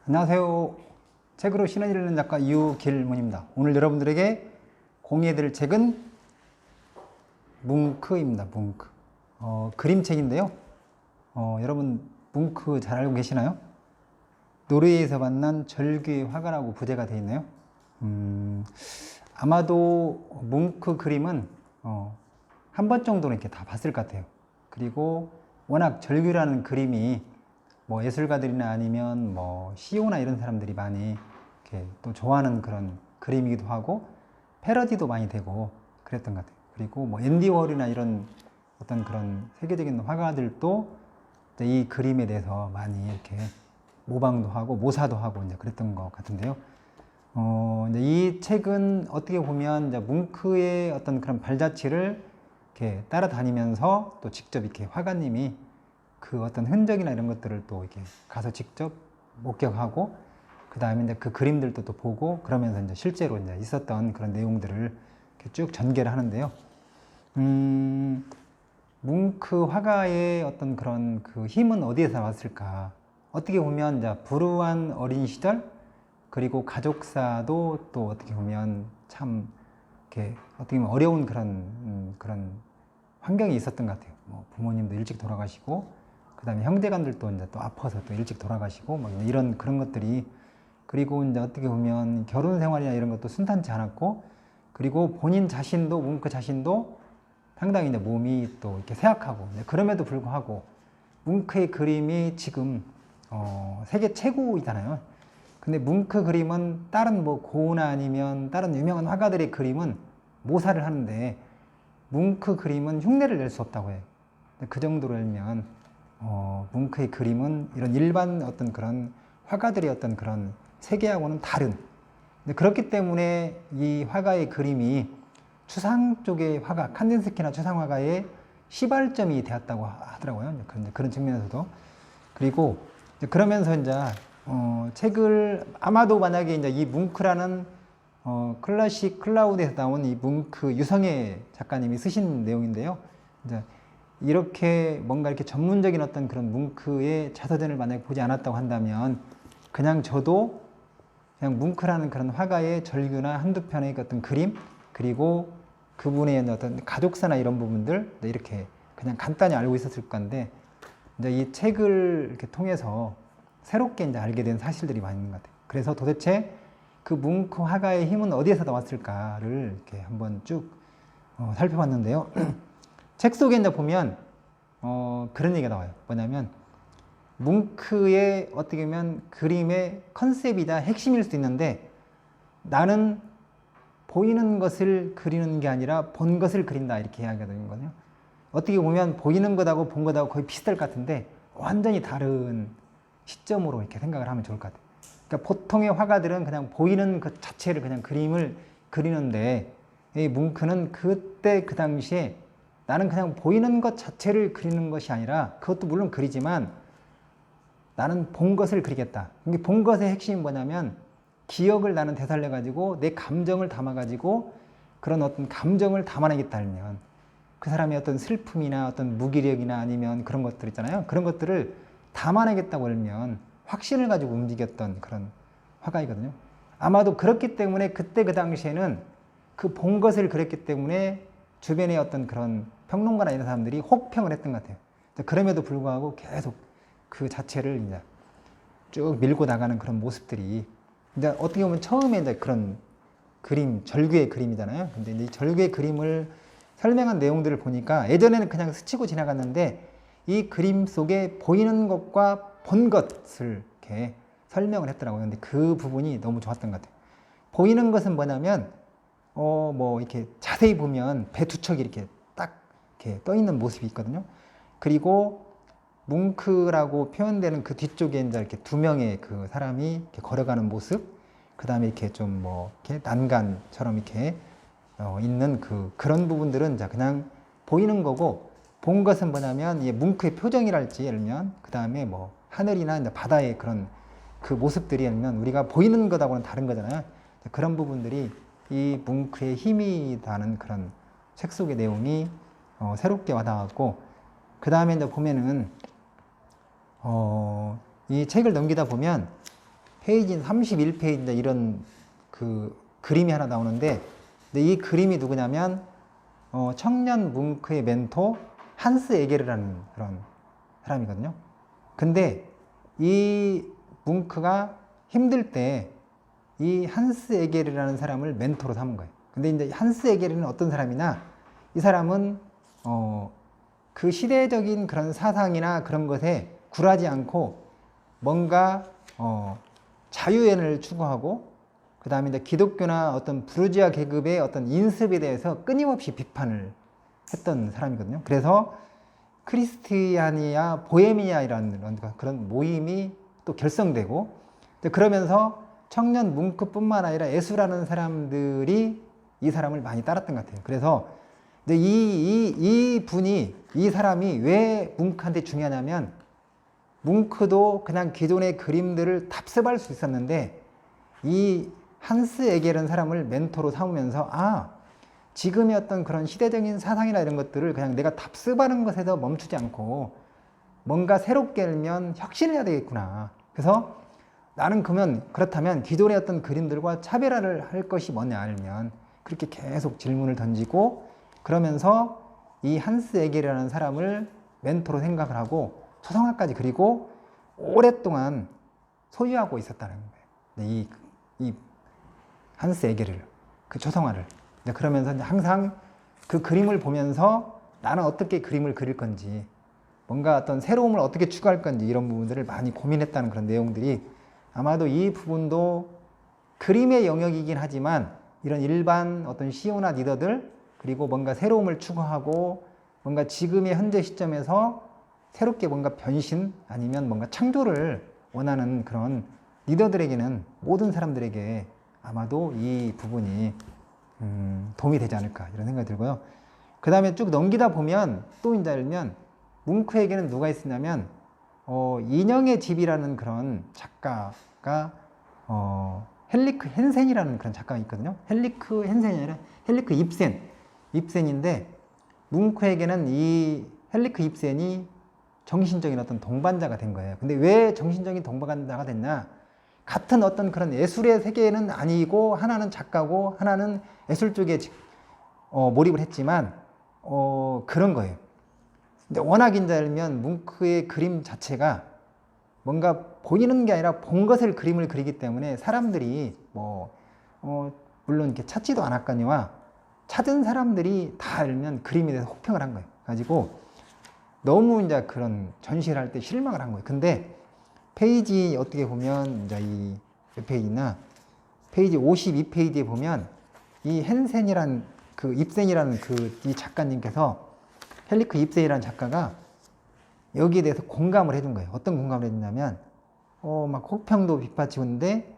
안녕하세요. 책으로 시너지를 내는 작가 유길문입니다. 오늘 여러분들에게 공유해드릴 책은 뭉크입니다. 뭉크. 그림책인데요. 여러분 뭉크 잘 알고 계시나요? 노르웨이에서 만난 절규의 화가라고 부제가 되어 있네요. 아마도 뭉크 그림은 한 번 정도는 이렇게 다 봤을 것 같아요. 그리고 워낙 절규라는 그림이 뭐 예술가들이나 아니면 뭐 CEO나 이런 사람들이 많이 이렇게 또 좋아하는 그런 그림이기도 하고 패러디도 많이 되고 그랬던 것 같아요. 그리고 뭐 앤디 워홀이나 이런 어떤 그런 세계적인 화가들도 이 그림에 대해서 많이 이렇게 모방도 하고 모사도 하고 이제 그랬던 것 같은데요. 이제 이 책은 어떻게 보면 이제 뭉크의 어떤 그런 발자취를 이렇게 따라다니면서 또 직접 이렇게 화가님이 그 어떤 흔적이나 이런 것들을 또 이렇게 가서 직접 목격하고 그 다음에 이제 그 그림들도 또 보고 그러면서 이제 실제로 이제 있었던 그런 내용들을 이렇게 쭉 전개를 하는데요. 뭉크 화가의 어떤 그런 그 힘은 어디에서 왔을까? 어떻게 보면 이제 불우한 어린 시절 그리고 가족사도 또 어떻게 보면 참 이렇게 어떻게 보면 어려운 그런 환경이 있었던 것 같아요. 뭐 부모님도 일찍 돌아가시고 그 다음에 형제간들도 이제 또 아파서 또 일찍 돌아가시고 막 이런 그런 것들이 그리고 이제 어떻게 보면 결혼 생활이나 이런 것도 순탄치 않았고 그리고 본인 자신도 뭉크 자신도 상당히 이제 몸이 또 이렇게 쇠약하고 그럼에도 불구하고 뭉크의 그림이 지금 세계 최고이잖아요. 근데 뭉크 그림은 다른 뭐 고흐나 아니면 다른 유명한 화가들의 그림은 모사를 하는데 뭉크 그림은 흉내를 낼 수 없다고 해요. 그 정도로 알면 뭉크의 그림은 이런 일반 어떤 그런 화가들의 어떤 그런 세계하고는 다른 그렇기 때문에 이 화가의 그림이 추상 쪽의 화가 칸딘스키나 추상 화가의 시발점이 되었다고 하더라고요. 그런 측면에서도 그리고 그러면서 이제 책을 아마도 만약에 이제 이 뭉크라는 클래식 클라우드에서 나온 이 뭉크 유성애 작가님이 쓰신 내용인데요. 이제 이렇게 뭔가 이렇게 전문적인 어떤 그런 뭉크의 자서전을 만약에 보지 않았다고 한다면 그냥 저도 그냥 뭉크라는 그런 화가의 절규나 한두 편의 어떤 그림 그리고 그분의 어떤 가족사나 이런 부분들 이렇게 그냥 간단히 알고 있었을 건데 이제 이 책을 이렇게 통해서 새롭게 이제 알게 된 사실들이 많이 있는 것 같아요. 그래서 도대체 그 뭉크 화가의 힘은 어디에서 나왔을까를 이렇게 한번 쭉 살펴봤는데요. 책 속에 이제 보면 그런 얘기가 나와요. 뭐냐면 뭉크의 어떻게 보면 그림의 컨셉이자 핵심일 수 있는데 나는 보이는 것을 그리는 게 아니라 본 것을 그린다 이렇게 이야기가 되는 거거든요. 어떻게 보면 보이는 것하고 본 것하고 거의 비슷할 것 같은데 완전히 다른 시점으로 이렇게 생각을 하면 좋을 것 같아요. 그러니까 보통의 화가들은 그냥 보이는 것 자체를 그냥 그림을 그리는데 이 뭉크는 그때 그 당시에 나는 그냥 보이는 것 자체를 그리는 것이 아니라 그것도 물론 그리지만 나는 본 것을 그리겠다. 이게 본 것의 핵심이 뭐냐면 기억을 나는 되살려 가지고 내 감정을 담아 가지고 그런 어떤 감정을 담아내겠다 하면 그 사람의 어떤 슬픔이나 어떤 무기력이나 아니면 그런 것들 있잖아요. 그런 것들을 담아내겠다고 하면 확신을 가지고 움직였던 그런 화가이거든요. 아마도 그렇기 때문에 그때 그 당시에는 그 본 것을 그렸기 때문에 주변의 어떤 그런 평론가나 이런 사람들이 혹평을 했던 것 같아요. 그럼에도 불구하고 계속 그 자체를 이제 쭉 밀고 나가는 그런 모습들이 이제 어떻게 보면 처음에 이제 그런 그림, 절규의 그림이잖아요. 근데 이제 절규의 그림을 설명한 내용들을 보니까 예전에는 그냥 스치고 지나갔는데 이 그림 속에 보이는 것과 본 것을 이렇게 설명을 했더라고요. 근데 그 부분이 너무 좋았던 것 같아요. 보이는 것은 뭐냐면 뭐 이렇게 자세히 보면 배 두 척이 이렇게 딱 이렇게 떠 있는 모습이 있거든요. 그리고 뭉크라고 표현되는 그 뒤쪽에 이제 이렇게 두 명의 그 사람이 이렇게 걸어가는 모습, 그 다음에 이렇게 좀 뭐 이렇게 난간처럼 이렇게 있는 그런 부분들은 자 그냥 보이는 거고 본 것은 뭐냐면 이 뭉크의 표정이랄지 예를 들면 그 다음에 뭐 하늘이나 이제 바다의 그런 그 모습들이 예를 들면 우리가 보이는 것하고는 다른 거잖아요. 그런 부분들이 이 뭉크의 힘이 다는 그런 책 속의 내용이 새롭게 와닿았고 그 다음에 이제 보면은 이 책을 넘기다 보면 페이지 31페이지 이런 그 그림이 하나 나오는데, 근데 이 그림이 누구냐면 청년 뭉크의 멘토 한스 에게르라는 그런 사람이거든요. 근데 이 뭉크가 힘들 때 이 한스 에게르라는 사람을 멘토로 삼은 거예요. 근데 이제 한스 에게르는 어떤 사람이냐, 이 사람은 그 시대적인 그런 사상이나 그런 것에 굴하지 않고 뭔가 자유연을 추구하고, 그 다음에 이제 기독교나 어떤 부르주아 계급의 어떤 인습에 대해서 끊임없이 비판을 했던 사람이거든요. 그래서 크리스티아니아 보헤미아이라는 그런 모임이 또 결성되고, 그러면서 청년 뭉크뿐만 아니라 예수라는 사람들이 이 사람을 많이 따랐던 것 같아요. 그래서 이제 이 사람이 왜 뭉크한테 중요하냐면, 뭉크도 그냥 기존의 그림들을 답습할 수 있었는데, 이 한스 에게르라는 사람을 멘토로 삼으면서 지금의 어떤 그런 시대적인 사상이나 이런 것들을 그냥 내가 답습하는 것에서 멈추지 않고 뭔가 새롭게 알면 혁신을 해야 되겠구나. 그래서 나는 그렇다면 기존의 어떤 그림들과 차별화를 할 것이 뭐냐 알면, 그렇게 계속 질문을 던지고, 그러면서 이 한스 에게르라는 사람을 멘토로 생각을 하고 초상화까지 그리고 오랫동안 소유하고 있었다는 거예요. 이 한스 에게르 그 초상화를. 그러면서 항상 그 그림을 보면서 나는 어떻게 그림을 그릴 건지, 뭔가 어떤 새로움을 어떻게 추구할 건지, 이런 부분들을 많이 고민했다는 그런 내용들이, 아마도 이 부분도 그림의 영역이긴 하지만 이런 일반 어떤 CEO나 리더들, 그리고 뭔가 새로움을 추구하고 뭔가 지금의 현재 시점에서 새롭게 뭔가 변신 아니면 뭔가 창조를 원하는 그런 리더들에게는, 모든 사람들에게 아마도 이 부분이 도움이 되지 않을까, 이런 생각이 들고요. 그 다음에 쭉 넘기다 보면 또 이제 알면, 뭉크에게는 누가 있었냐면 인형의 집이라는 그런 작가가 헬리크 헨센이라는 그런 작가가 있거든요. 헬리크 헨센이 아니라 헬리크 입센인데, 뭉크에게는 이 헬리크 입센이 정신적인 어떤 동반자가 된 거예요. 근데 왜 정신적인 동반자가 됐냐? 같은 어떤 그런 예술의 세계는 아니고, 하나는 작가고 하나는 예술 쪽에 몰입을 했지만 그런 거예요. 근데 워낙 이제 알면 뭉크의 그림 자체가 뭔가 보이는 게 아니라 본 것을 그림을 그리기 때문에, 사람들이 물론 이렇게 찾지도 않았거니와 찾은 사람들이 다 알면 그림에 대해서 혹평을 한 거예요. 가지고 너무 이제 그런 전시를 할 때 실망을 한 거예요. 근데 페이지 어떻게 보면 이제 이 몇 페이지나 페이지 52페이지에 보면 이 헨센이란 그 입센이라는 이 작가님께서, 헬리크 입센이라는 작가가 여기에 대해서 공감을 해준 거예요. 어떤 공감을 해줬냐면 막 혹평도 빗발치는데,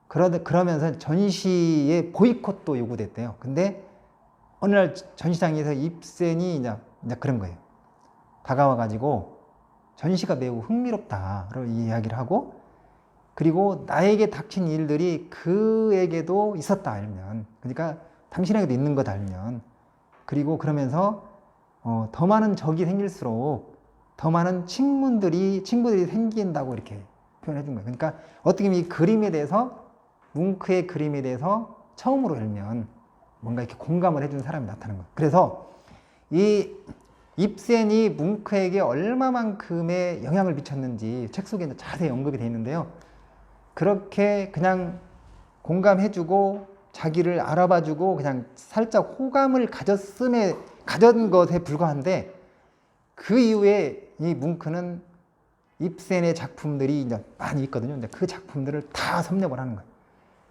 그러면서 전시의 보이콧도 요구됐대요. 근데 어느 날 전시장에서 입센이 이제 그런 거예요. 다가와가지고 전시가 매우 흥미롭다로 이야기를 하고, 그리고 나에게 닥친 일들이 그에게도 있었다 알면, 그러니까 당신에게도 있는 것 알면, 그리고 그러면서 더 많은 적이 생길수록 더 많은 친구들이 생긴다고 이렇게 표현해 준 거예요. 그러니까 어떻게 보면 이 그림에 대해서, 뭉크의 그림에 대해서 처음으로 알면 뭔가 이렇게 공감을 해준 사람이 나타나는 거예요. 그래서 이 입센이 뭉크에게 얼마만큼의 영향을 미쳤는지 책 속에 자세히 언급이 되어 있는데요. 그렇게 그냥 공감해주고 자기를 알아봐주고 그냥 살짝 호감을 가졌던 것에 불과한데, 그 이후에 이 뭉크는 입센의 작품들이 이제 많이 있거든요. 근데 그 작품들을 다 섭렵을 하는 거예요.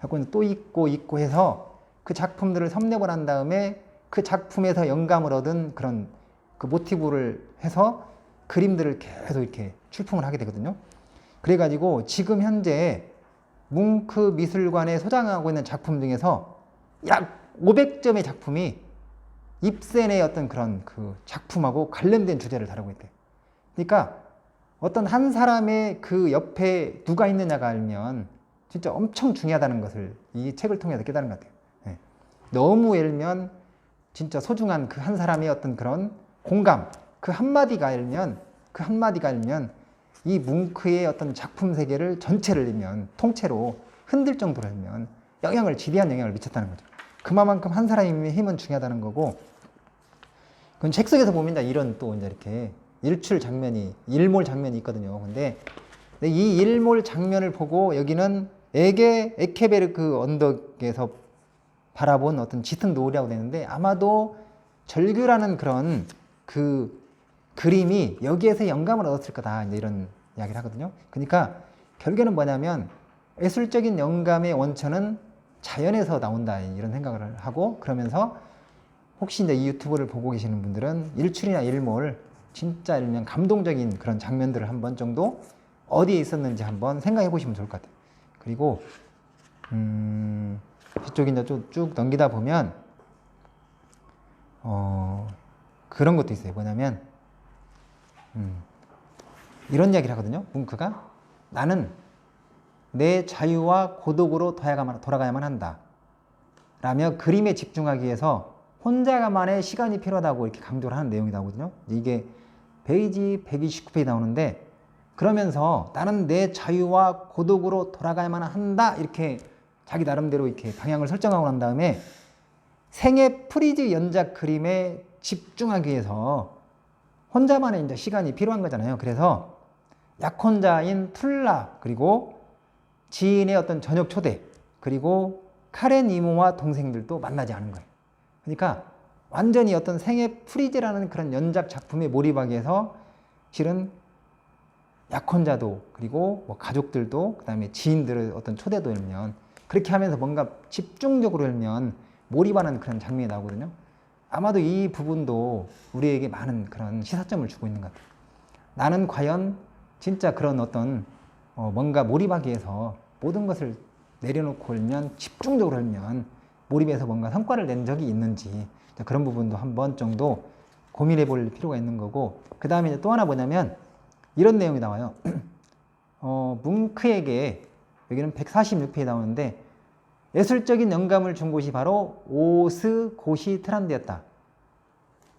그래서 또 있고 해서 그 작품들을 섭렵을 한 다음에 그 작품에서 영감을 얻은 그런 그 모티브를 해서 그림들을 계속 이렇게 출품을 하게 되거든요. 그래가지고 지금 현재 뭉크 미술관에 소장하고 있는 작품 중에서 약 500점의 작품이 입센의 어떤 그런 그 작품하고 관련된 주제를 다루고 있대요. 그러니까 어떤 한 사람의 그 옆에 누가 있느냐가 알면 진짜 엄청 중요하다는 것을 이 책을 통해서 깨달은 것 같아요. 네. 너무 예를 들면 진짜 소중한 그 한 사람의 어떤 그런 공감, 그 한마디가 알면 이 뭉크의 어떤 작품 세계를 전체를 내면 통째로 흔들 정도로 하면 지대한 영향을 미쳤다는 거죠. 그만큼 한 사람의 힘은 중요하다는 거고, 그건 책 속에서 보면 이런 또 이제 이렇게 일몰 장면이 있거든요. 근데 이 일몰 장면을 보고 여기는 에케베르크 언덕에서 바라본 어떤 짙은 노을이라고 되는데, 아마도 절규라는 그런 그 그림이 여기에서 영감을 얻었을 거다, 이제 이런 이야기를 하거든요. 그러니까 결국에는 뭐냐면 예술적인 영감의 원천은 자연에서 나온다, 이런 생각을 하고, 그러면서 혹시 이제 이 유튜브를 보고 계시는 분들은 일출이나 일몰 진짜 일면 감동적인 그런 장면들을 한번 정도 어디에 있었는지 한번 생각해 보시면 좋을 것 같아요. 그리고 뒤쪽에 이제 쭉 넘기다 보면 그런 것도 있어요. 뭐냐면 이런 이야기를 하거든요. 뭉크가 나는 내 자유와 고독으로 돌아가야만 한다 라며 그림에 집중하기 위해서 혼자만의 시간이 필요하다고 이렇게 강조를 하는 내용이 나오거든요. 이게 페이지 129페이지 나오는데, 그러면서 나는 내 자유와 고독으로 돌아가야만 한다 이렇게 자기 나름대로 이렇게 방향을 설정하고 난 다음에 생애 프리즈 연작 그림에 집중하기 위해서 혼자만의 이제 시간이 필요한 거잖아요. 그래서 약혼자인 툴라, 그리고 지인의 어떤 저녁 초대, 그리고 카렌 이모와 동생들도 만나지 않은 거예요. 그러니까 완전히 어떤 생애 프리즈라는 그런 연작 작품에 몰입하기 위해서 실은 약혼자도, 그리고 뭐 가족들도, 그 다음에 지인들의 어떤 초대도 열면, 그렇게 하면서 뭔가 집중적으로 열면 몰입하는 그런 장면이 나오거든요. 아마도 이 부분도 우리에게 많은 그런 시사점을 주고 있는 것 같아요. 나는 과연 진짜 그런 어떤 뭔가 몰입하기 위해서 모든 것을 내려놓고 열면, 집중적으로 열면 몰입해서 뭔가 성과를 낸 적이 있는지, 그런 부분도 한번 정도 고민해 볼 필요가 있는 거고, 그 다음에 또 하나 뭐냐면 이런 내용이 나와요. 뭉크에게 여기는 146페이지 나오는데, 예술적인 영감을 준 곳이 바로 오스 고시 트란드였다.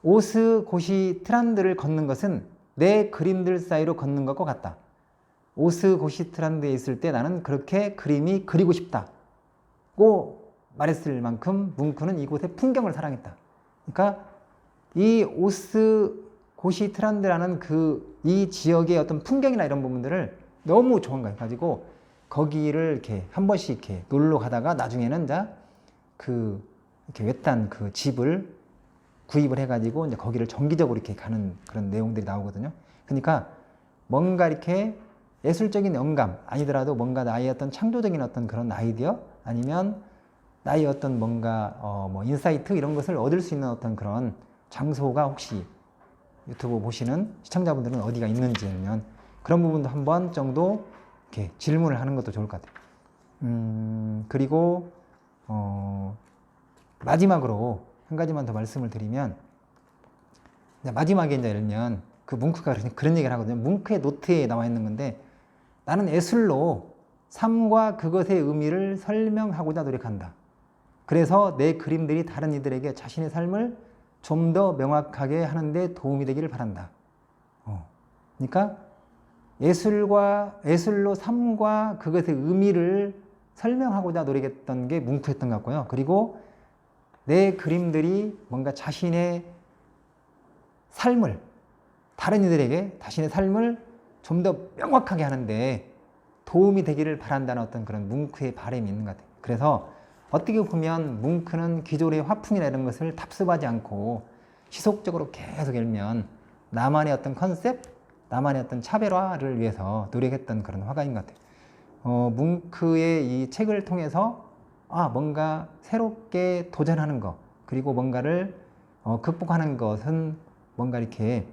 오스 고시 트란드를 걷는 것은 내 그림들 사이로 걷는 것과 같다. 오스 고시 트란드에 있을 때 나는 그렇게 그림이 그리고 싶다고 말했을 만큼 뭉크는 이곳의 풍경을 사랑했다. 그러니까 이 오스 고시 트란드라는 이 지역의 어떤 풍경이나 이런 부분들을 너무 좋아한 거예요. 가지고 거기를 이렇게 한 번씩 이렇게 놀러 가다가 나중에는 이제 이렇게 외딴 그 집을 구입을 해가지고 이제 거기를 정기적으로 이렇게 가는 그런 내용들이 나오거든요. 그러니까 뭔가 이렇게 예술적인 영감 아니더라도 뭔가 나의 어떤 창조적인 어떤 그런 아이디어, 아니면 나의 어떤 뭔가 뭐 인사이트 이런 것을 얻을 수 있는 어떤 그런 장소가 혹시 유튜브 보시는 시청자분들은 어디가 있는지, 아니면 그런 부분도 한번 정도 이렇게 질문을 하는 것도 좋을 것 같아요. 그리고 마지막으로 한 가지만 더 말씀을 드리면, 마지막에 이제 열면 그 뭉크가 그런 얘기를 하거든요. 뭉크의 노트에 나와 있는 건데, 나는 예술로 삶과 그것의 의미를 설명하고자 노력한다. 그래서 내 그림들이 다른 이들에게 자신의 삶을 좀 더 명확하게 하는데 도움이 되기를 바란다. 그러니까 예술로 삶과 그것의 의미를 설명하고자 노력했던 게 뭉크였던 것 같고요. 그리고 내 그림들이 뭔가 자신의 삶을, 다른 이들에게 자신의 삶을 좀 더 명확하게 하는데 도움이 되기를 바란다는 어떤 그런 뭉크의 바람이 있는 것 같아요. 그래서 어떻게 보면 뭉크는 기존의 화풍이나 이런 것을 답습하지 않고 지속적으로 계속 열면 나만의 어떤 컨셉, 나만의 어떤 차별화를 위해서 노력했던 그런 화가인 것 같아요. 뭉크의 이 책을 통해서 뭔가 새롭게 도전하는 것, 그리고 뭔가를 극복하는 것은 뭔가 이렇게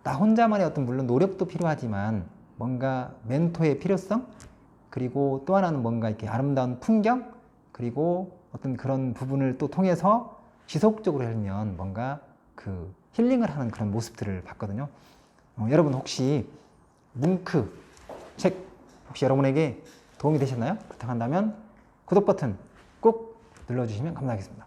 나 혼자만의 어떤 물론 노력도 필요하지만 뭔가 멘토의 필요성, 그리고 또 하나는 뭔가 이렇게 아름다운 풍경, 그리고 어떤 그런 부분을 또 통해서 지속적으로 하면 뭔가 그 힐링을 하는 그런 모습들을 봤거든요. 여러분 혹시 뭉크 책 혹시 여러분에게 도움이 되셨나요? 부탁한다면 구독 버튼 꼭 눌러주시면 감사하겠습니다.